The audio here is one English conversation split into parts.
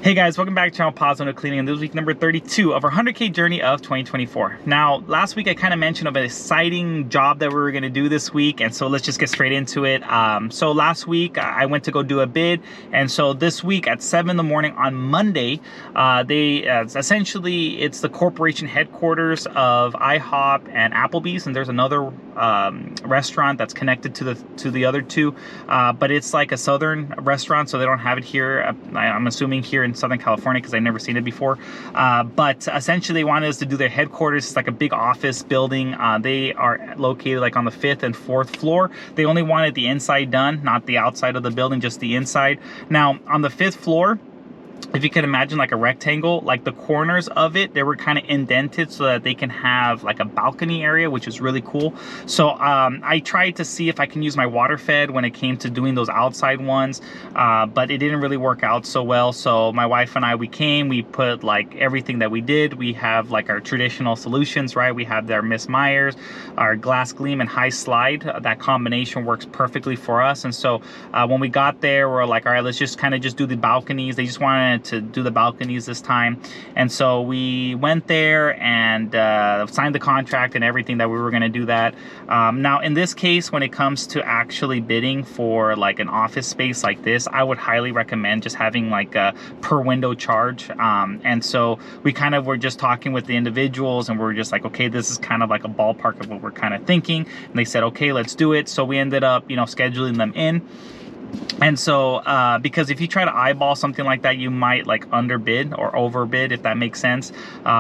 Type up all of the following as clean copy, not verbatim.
Hey guys, welcome back to channel Pause Window Cleaning, and this is week number 32 of our 100K journey of 2024. Now, last week I kind of mentioned of an exciting job that we were going to do this week, and so let's just get straight into it. So last week I went to go do a bid, and so this week at 7 in the morning on Monday, essentially it's the corporation headquarters of IHOP and Applebee's, and there's another restaurant that's connected to the other two, but it's like a southern restaurant, so they don't have it here. I'm assuming here in Southern California because I've never seen it before, but essentially they wanted us to do their headquarters. It's like a big office building. They are located like on the 5th and 4th floor. They only wanted the inside done, not the outside of the building, just the inside. Now on the 5th floor, if you can imagine like a rectangle, like the corners of it, they were kind of indented so that they can have like a balcony area, which is really cool. So I tried to see if I can use my water fed when it came to doing those outside ones, but it didn't really work out so well. So my wife and I, we put like everything that we did. We have like our traditional solutions, right? We have our Miss Myers, our glass gleam and high slide. That combination works perfectly for us. And so when we got there, we're like, all right, let's just kind of just do the balconies. They just wanted to do the balconies this time, and so we went there and signed the contract and everything that we were going to do that. Now in this case, when it comes to actually bidding for like an office space like this, I would highly recommend just having like a per window charge, and so we kind of were just talking with the individuals, and we're just like, okay, this is kind of like a ballpark of what we're kind of thinking, and they said, okay, let's do it. So we ended up, scheduling them in. And so because if you try to eyeball something like that, you might like underbid or overbid, if that makes sense.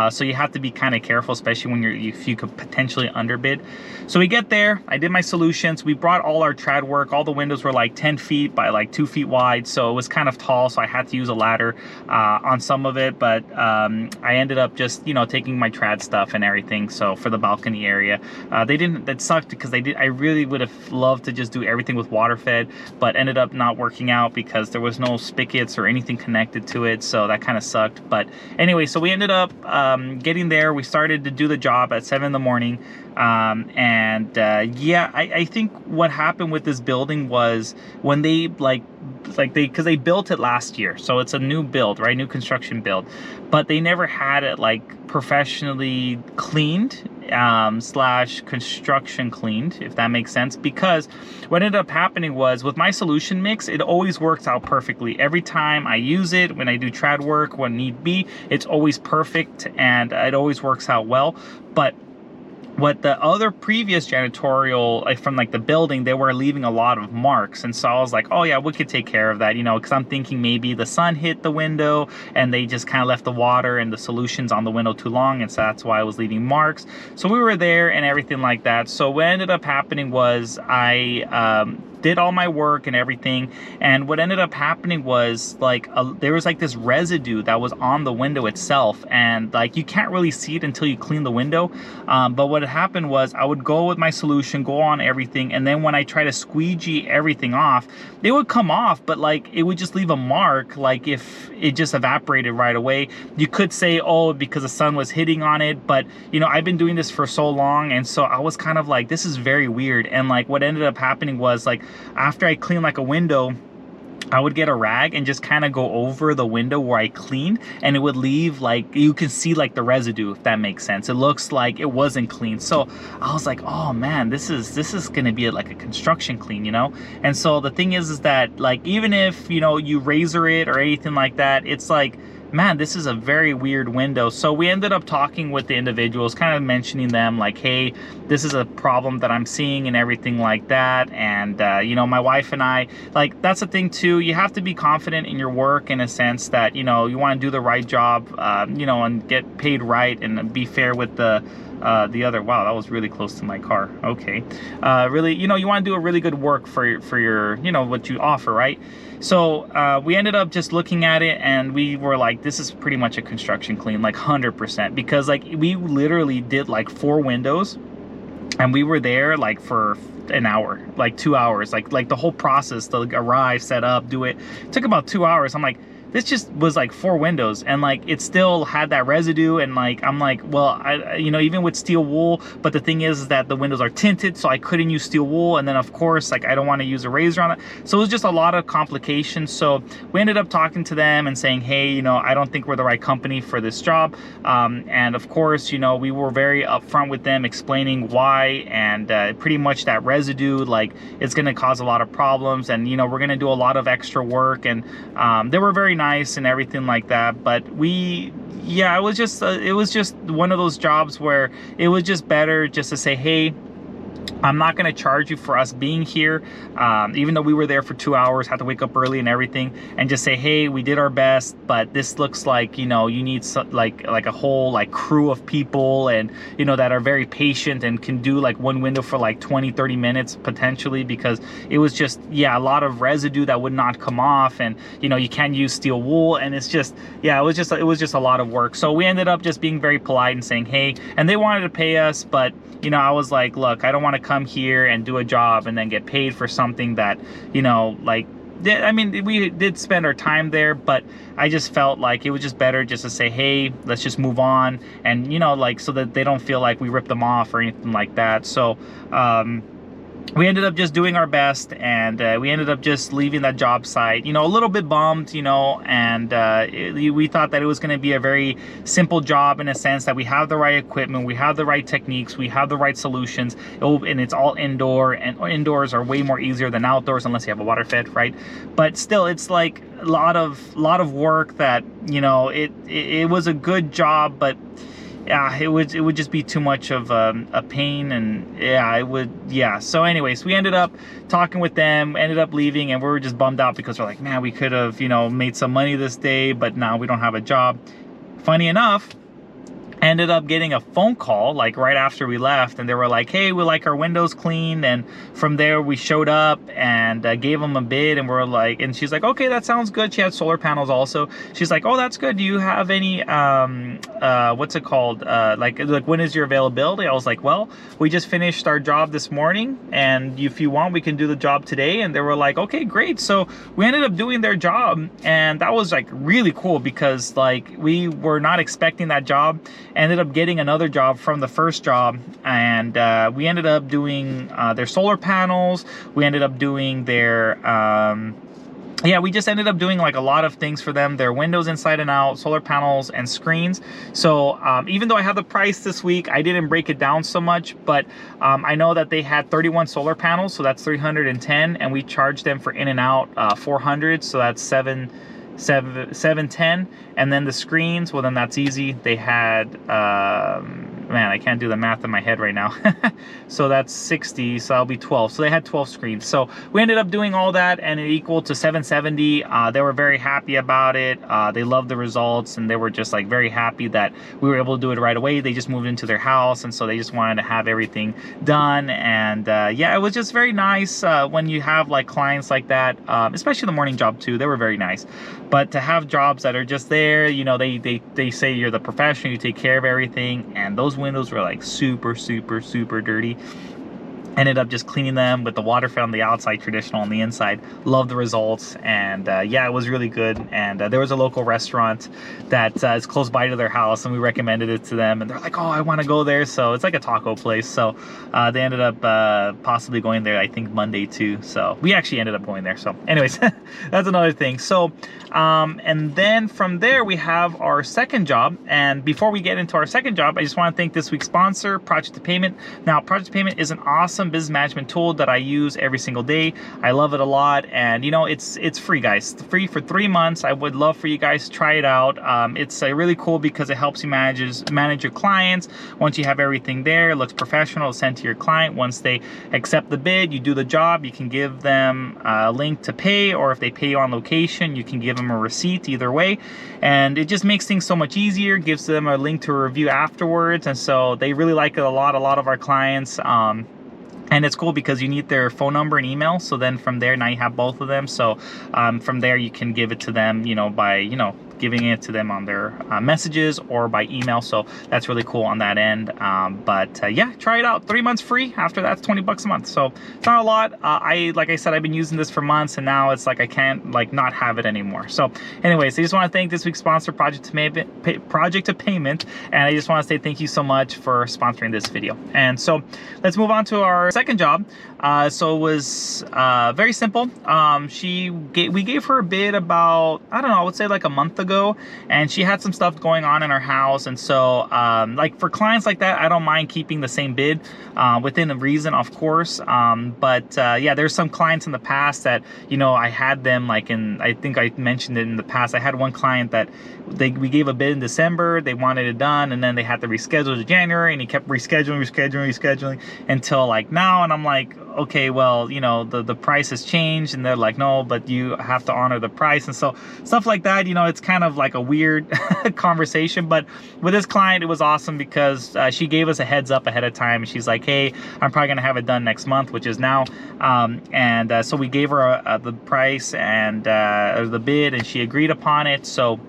So you have to be kind of careful, especially when if you could potentially underbid. So we get there, I did my solutions, we brought all our trad work. All the windows were like 10 feet by like 2 feet wide, so it was kind of tall, so I had to use a ladder on some of it, but I ended up just taking my trad stuff and everything. So for the balcony area, that sucked because I really would have loved to just do everything with water fed, but ended up not working out because there was no spigots or anything connected to it, so that kind of sucked. But anyway, so we ended up getting there. We started to do the job at 7 in the morning, yeah, I think what happened with this building was when they because they built it last year, so it's a new build, right? New construction build, but they never had it like professionally cleaned slash construction cleaned, if that makes sense. Because what ended up happening was with my solution mix, it always works out perfectly every time I use it. When I do trad work, when need be, it's always perfect and it always works out well. But what the other previous janitorial, like from like the building, they were leaving a lot of marks, and so I was like, oh yeah, we could take care of that, because I'm thinking maybe the sun hit the window and they just kind of left the water and the solutions on the window too long, and so that's why I was leaving marks. So we were there and everything like that. So what ended up happening was I did all my work and everything, and what ended up happening was like there was like this residue that was on the window itself, and like you can't really see it until you clean the window, but what happened was I would go with my solution, go on everything, and then when I try to squeegee everything off, it would come off, but like it would just leave a mark, like if it just evaporated right away. You could say, oh, because the sun was hitting on it, but I've been doing this for so long, and so I was kind of like, this is very weird. And like what ended up happening was like after I cleaned like a window, I would get a rag and just kind of go over the window where I cleaned, and it would leave like, you can see like the residue, if that makes sense. It looks like it wasn't clean. So I was like, oh man, this is gonna be like a construction clean, And so the thing is that like even if you razor it or anything like that, it's like, man, this is a very weird window. So we ended up talking with the individuals, kind of mentioning them like, hey, this is a problem that I'm seeing and everything like that. And my wife and I, like, that's the thing too, you have to be confident in your work in a sense that you want to do the right job, and get paid right and be fair with the other. Wow, that was really close to my car. Okay, really, you want to do a really good work for your what you offer, right? So we ended up just looking at it, and we were like, this is pretty much a construction clean, like 100%, because like we literally did like 4 windows, and we were there like for an hour, like 2 hours, like the whole process to arrive, set up, do it took about 2 hours. I'm like, this just was like 4 windows, and like it still had that residue. And like I'm like, well, even with steel wool, but the thing is that the windows are tinted, so I couldn't use steel wool. And then of course, like I don't want to use a razor on it, so it was just a lot of complications. So we ended up talking to them and saying, hey, I don't think we're the right company for this job. And of course, we were very upfront with them, explaining why, and pretty much that residue, like, it's going to cause a lot of problems, and we're going to do a lot of extra work. And they were very nice and everything like that. But it was just one of those jobs where it was just better just to say, hey, I'm not going to charge you for us being here, even though we were there for 2 hours, had to wake up early and everything, and just say, hey, we did our best, but this looks like, you need like a whole like crew of people, and that are very patient and can do like one window for like 20-30 minutes potentially, because it was just a lot of residue that would not come off. And you can't use steel wool, and it's just it was just a lot of work. So we ended up just being very polite and saying, hey, and they wanted to pay us, but I was like, look, I don't want to come here and do a job and then get paid for something that, like, I mean, we did spend our time there, but I just felt like it was just better just to say, hey, let's just move on. And, like, so that they don't feel like we ripped them off or anything like that. So, we ended up just doing our best, and we ended up just leaving that job site, a little bit bummed, and we thought that it was going to be a very simple job, in a sense that we have the right equipment, we have the right techniques, we have the right solutions, and it's all indoor, and indoors are way more easier than outdoors unless you have a water fed, right? But still, it's like a lot of work that, it was a good job, but it would just be too much of a pain. And so anyways, we ended up talking with them, ended up leaving, and we were just bummed out because we're like, man, we could have made some money this day, but now we don't have a job. Funny enough, ended up getting a phone call like right after we left, and they were like, hey, we like our windows cleaned. And from there we showed up and gave them a bid, and we're like, and she's like, okay, that sounds good. She had solar panels also. She's like, oh, that's good. Do you have any what's it called, like when is your availability? I was like, well, we just finished our job this morning, and if you want, we can do the job today. And they were like, okay, great. So we ended up doing their job, and that was like really cool, because like we were not expecting that job. Ended up getting another job from the first job, and we ended up doing their solar panels. We ended up doing their we just ended up doing like a lot of things for them, their windows inside and out, solar panels, and screens. So even though I have the price this week, I didn't break it down so much, but I know that they had 31 solar panels, so that's 310, and we charged them for in and out 400, so that's 710. And then the screens, well, then that's easy. They had man, I can't do the math in my head right now. So that's 60, so that'll be 12. So they had 12 screens. So we ended up doing all that, and it equaled to 770. They were very happy about it. They loved the results, and they were just like very happy that we were able to do it right away. They just moved into their house, and so they just wanted to have everything done. And it was just very nice when you have like clients like that, especially the morning job too. They were very nice. But to have jobs that are just there, they say you're the professional, you take care of everything, and those windows were like super dirty. Ended up just cleaning them with the water fed on the outside, traditional on the inside. Loved the results, and it was really good. And there was a local restaurant that is close by to their house, and we recommended it to them, and they're like, oh, I want to go there. So it's like a taco place, so they ended up possibly going there, I think Monday too. So we actually ended up going there. So anyways, that's another thing. So and then from there we have our second job. And before we get into our second job, I just want to thank this week's sponsor, Project to Payment. Now, Project to Payment is an awesome business management tool that I use every single day. I love it a lot, and it's free, guys. It's free for 3 months. I would love for you guys to try it out. It's really cool because it helps you manage your clients. Once you have everything there, it looks professional. It's sent to your client. Once they accept the bid, you do the job, you can give them a link to pay, or if they pay you on location, you can give them a receipt. Either way, and it just makes things so much easier, gives them a link to a review afterwards, and so they really like it a lot of our clients. And it's cool because you need their phone number and email. So then from there, now you have both of them. So from there, you can give it to them, by, giving it to them on their messages or by email. So that's really cool on that end. Yeah, try it out. 3 months free. After that's $20 a month. So it's not a lot. Like I said, I've been using this for months, and now it's like I can't like not have it anymore. So anyways, I just want to thank this week's sponsor, Project to Payment, and I just want to say thank you so much for sponsoring this video. And so let's move on to our second job. So it was very simple. We gave her a bid about, I don't know, I would say like a month ago, and she had some stuff going on in her house. And so like for clients like that, I don't mind keeping the same bid within a reason, of course. Yeah, there's some clients in the past that, you know, I had them like I think I mentioned it in the past. I had one client that we gave a bid in December, they wanted it done, and then they had to reschedule to January, and he kept rescheduling until like now. And I'm like, okay, well, you know, the price has changed, and they're like, no, but you have to honor the price. And so stuff like that, you know, it's kind of like a weird conversation. But with this client, it was awesome because she gave us a heads up ahead of time. She's like, hey, I'm probably gonna have it done next month, which is now. So we gave her the price and the bid, and she agreed upon it. So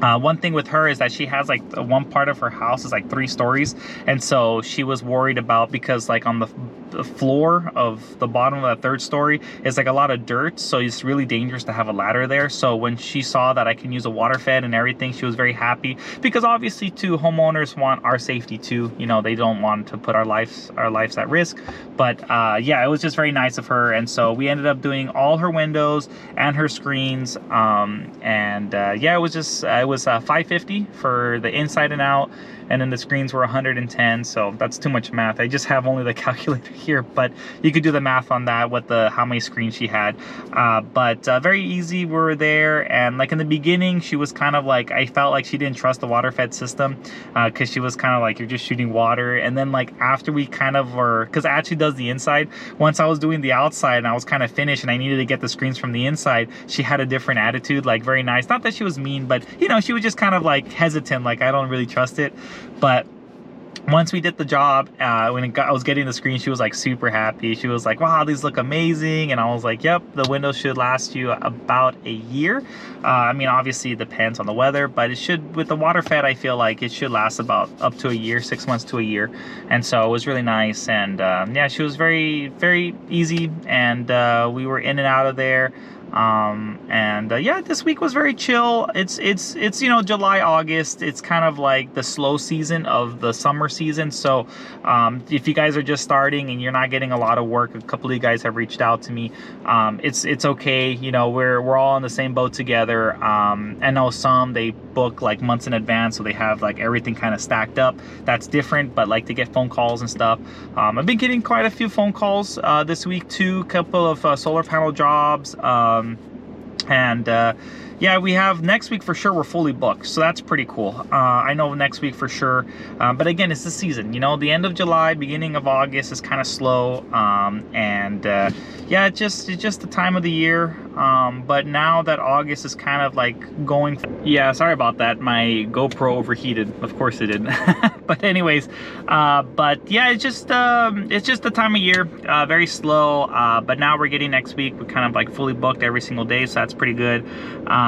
one thing with her is that she has like one part of her house is like 3 stories, and so she was worried about, because like on the floor of the bottom of that 3rd story is like a lot of dirt, so it's really dangerous to have a ladder there. So when she saw that I can use a water fed and everything, she was very happy, because obviously too, homeowners want our safety too, you know, they don't want to put our lives at risk. But yeah, it was just very nice of her. And so we ended up doing all her windows and her screens, yeah, it was just it was $550 for the inside and out, and then the screens were $110. So that's too much math. I just have only the calculator here, but you could do the math on that with how many screens she had. Very easy. We were there, and like in the beginning, she was kind of like, I felt like she didn't trust the water fed system, because she was kind of like, you're just shooting water. And then like after we kind of were, because I actually does the inside, once I was doing the outside and I was kind of finished and I needed to get the screens from the inside, she had a different attitude, like very nice. Not that she was mean, but you know, she was just kind of like hesitant, like I don't really trust it. But once we did the job, I was getting the screen, she was like super happy. She was like, wow, these look amazing. And I was like, yep, the windows should last you about a year. I mean, obviously it depends on the weather, but it should, with the water fed, I feel like it should last about up to a year, 6 months to a year. And so it was really nice. And yeah, she was very, very easy. And we were in and out of there. Yeah, this week was very chill. It's you know, July, August, it's kind of like the slow season of the summer season. So if you guys are just starting and you're not getting a lot of work, a couple of you guys have reached out to me. It's okay, you know, we're all in the same boat together. I know some, they book like months in advance, so they have like everything kind of stacked up. That's different, but like to get phone calls and stuff. I've been getting quite a few phone calls this week too, a couple of solar panel jobs. Yeah, we have next week for sure, we're fully booked, so that's pretty cool. I know next week for sure, but again, it's the season, you know, the end of July, beginning of August is kind of slow. Yeah, it's just the time of the year. But now that August is kind of like going, yeah, sorry about that, my GoPro overheated, of course it did. But anyways, but yeah, it's just the time of year, very slow. But now we're getting next week, we're kind of like fully booked every single day, so that's pretty good.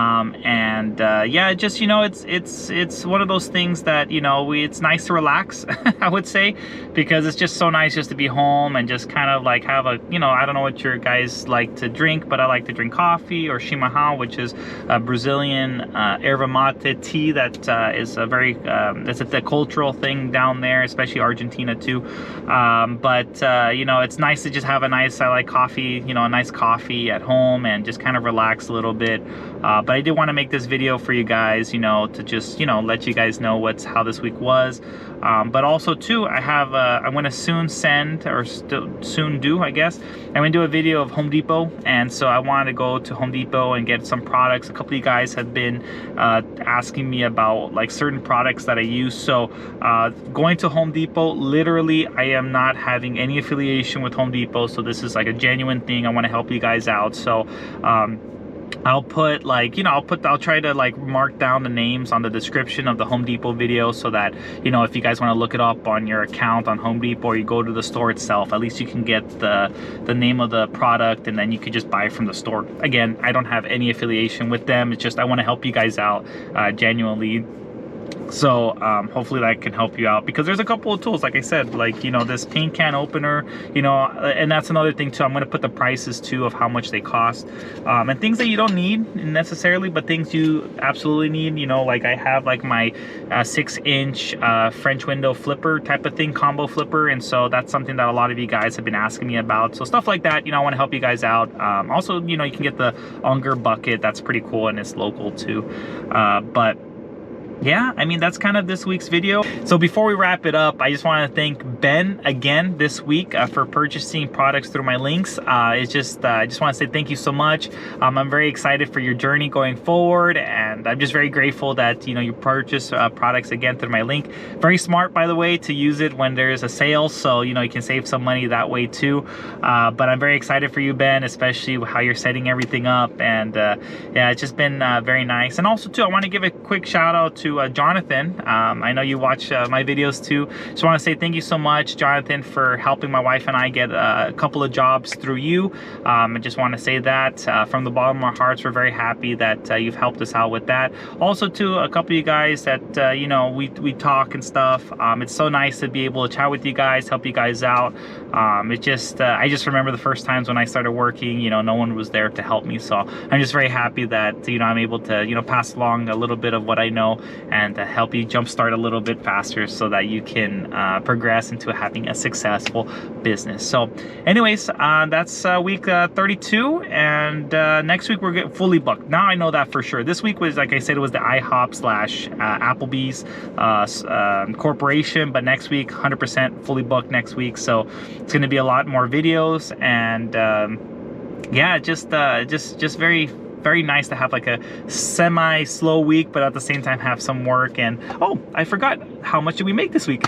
Yeah, just, you know, it's one of those things that, you know, it's nice to relax, I would say, because it's just so nice just to be home and just kind of like have a, you know, I don't know what your guys like to drink, but I like to drink coffee or chimarrão, which is a Brazilian erva mate tea that is a very it's a cultural thing down there, especially Argentina too. You know, it's nice to just have a nice, I like coffee, you know, a nice coffee at home and just kind of relax a little bit. But I did want to make this video for you guys, you know, to just, you know, let you guys know how this week was. But also too, I'm going to soon send, or soon do, I guess, I'm going to do a video of Home Depot. And so I wanted to go to Home Depot and get some products. A couple of you guys have been asking me about like certain products that I use. So going to Home Depot, literally, I am not having any affiliation with Home Depot. So this is like a genuine thing. I want to help you guys out. So I'll put like, you know, I'll try to like mark down the names on the description of the Home Depot video so that, you know, if you guys want to look it up on your account on Home Depot or you go to the store itself, at least you can get the name of the product, and then you could just buy it from the store. Again, I don't have any affiliation with them. It's just I want to help you guys out genuinely. So hopefully that can help you out, because there's a couple of tools, like I said, like, you know, this paint can opener, you know, and that's another thing too. I'm going to put the prices too of how much they cost, and things that you don't need necessarily, but things you absolutely need, you know, like I have like my 6-inch French window flipper type of thing, combo flipper, and so that's something that a lot of you guys have been asking me about. So stuff like that, you know, I want to help you guys out. Also, you know, you can get the Unger bucket. That's pretty cool, and it's local too. But yeah, I mean, that's kind of this week's video. So before we wrap it up, I just want to thank Ben again this week for purchasing products through my links. I just want to say thank you so much. I'm very excited for your journey going forward, and I'm just very grateful that, you know, you purchase products again through my link. Very smart, by the way, to use it when there's a sale, so, you know, you can save some money that way too. But I'm very excited for you, Ben, especially how you're setting everything up, and yeah, it's just been very nice. And also too, I want to give a quick shout out to Jonathan. I know you watch my videos too. Just want to say thank you so much, Jonathan, for helping my wife and I get a couple of jobs through you. I just want to say that from the bottom of our hearts, we're very happy that you've helped us out with that. Also to a couple of you guys that you know, we talk and stuff. It's so nice to be able to chat with you guys, help you guys out. It just I just remember the first times when I started working, you know, no one was there to help me. So I'm just very happy that, you know, I'm able to, you know, pass along a little bit of what I know and to help you jumpstart a little bit faster so that you can progress into having a successful business. So anyways, that's week 32, and next week we're fully booked. Now I know that for sure. This week was, like I said, it was the IHOP slash Applebee's corporation, but next week 100% fully booked next week. So it's going to be a lot more videos, and yeah, just very nice to have like a semi-slow week, but at the same time have some work. And oh, I forgot, how much did we make this week?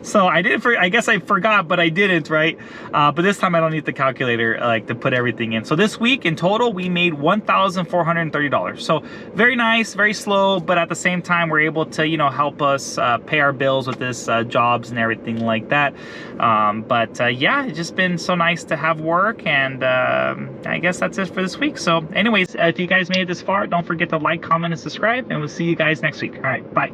So I guess I forgot, but I didn't, right? But this time I don't need the calculator like to put everything in. So this week in total we made $1,430. So very nice, very slow, but at the same time we're able to, you know, help us pay our bills with this jobs and everything like that. Yeah, it's just been so nice to have work, and I guess that's it for this week. So anyways, if you guys made it this far, don't forget to like, comment, and subscribe, and we'll see you guys next week. All right, bye.